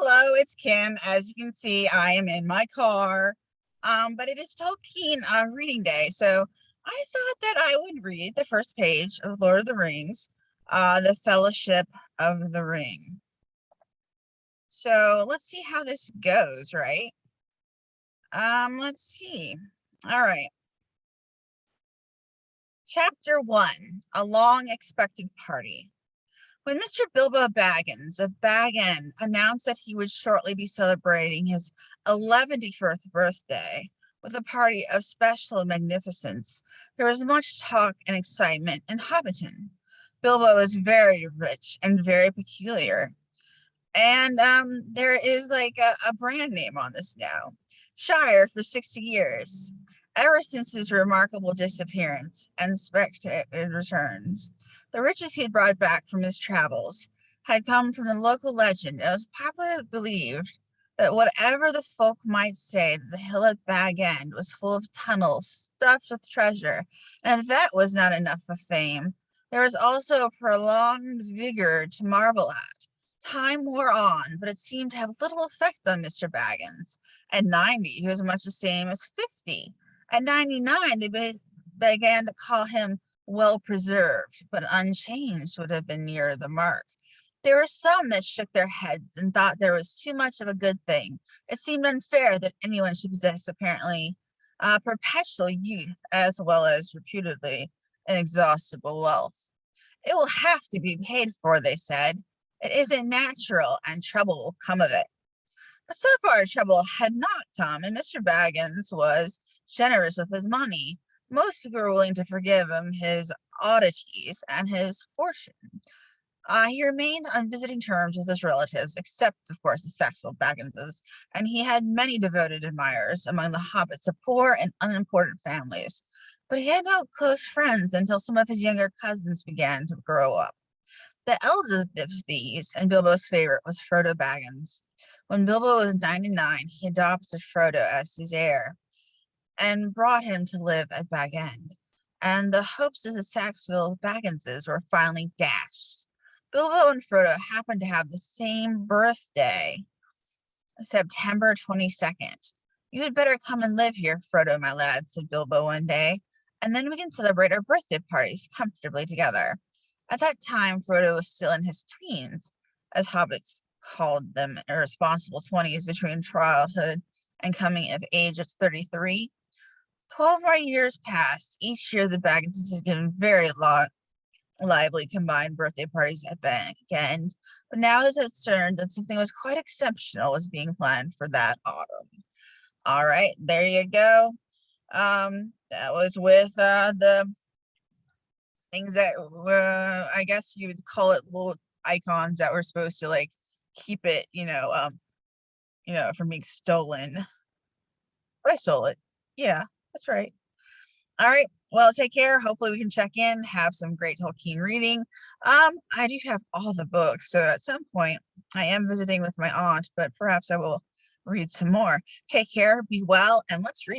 Hello, it's Kim. As you can see, I am in my car, but it is Tolkien reading day, so I thought that I would read the first page of Lord of the Rings, The Fellowship of the Ring. So let's see how this goes, right? Let's see. All right. Chapter 1, A Long-Expected Party. When Mr. Bilbo Baggins of Bag End announced that he would shortly be celebrating his 11th birthday with a party of special magnificence, there was much talk and excitement in Hobbiton. Bilbo is very rich and very peculiar. And there is like a brand name on this now. Shire for 60 years. Ever since his remarkable disappearance and unexpected returns, the riches he had brought back from his travels had come from the local legend. It was popularly believed that whatever the folk might say, that the hill at Bag End was full of tunnels stuffed with treasure, and if that was not enough of fame, there was also a prolonged vigor to marvel at. Time wore on, but it seemed to have little effect on Mr. Baggins. At 90, he was much the same as 50. At 99, they began to call him well-preserved, but unchanged would have been nearer the mark. There were some that shook their heads and thought there was too much of a good thing. It seemed unfair that anyone should possess apparently perpetual youth as well as reputedly inexhaustible wealth. It will have to be paid for, they said. It isn't natural, and trouble will come of it. But so far, trouble had not come, and Mr. Baggins was generous with his money. Most people were willing to forgive him his oddities and his fortune. He remained on visiting terms with his relatives, except, of course, the Saxonville Bagginses, and he had many devoted admirers among the hobbits of poor and unimportant families. But he had no close friends until some of his younger cousins began to grow up. The eldest of these, and Bilbo's favorite, was Frodo Baggins. When Bilbo was 99, he adopted Frodo as his heir and brought him to live at Bag End. And the hopes of the Saxonville Bagginses were finally dashed. Bilbo and Frodo happened to have the same birthday, September 22nd. You had better come and live here, Frodo, my lad, said Bilbo one day, and then we can celebrate our birthday parties comfortably together. At that time, Frodo was still in his tweens, as hobbits called them, irresponsible 20s between childhood and coming of age at 33. 12 more years passed. Each year, the Bagginses had given very lively combined birthday parties at Bag End, but now it was concerned that something was quite exceptional was being planned for that autumn. All right, there you go. That was with the things that I guess you would call it little icons that were supposed to like keep it, from being stolen. But I stole it. Yeah, that's right. All right. Well, take care. Hopefully we can check in, have some great Tolkien reading. I do have all the books, so at some point I am visiting with my aunt, but perhaps I will read some more. Take care, be well, and let's read.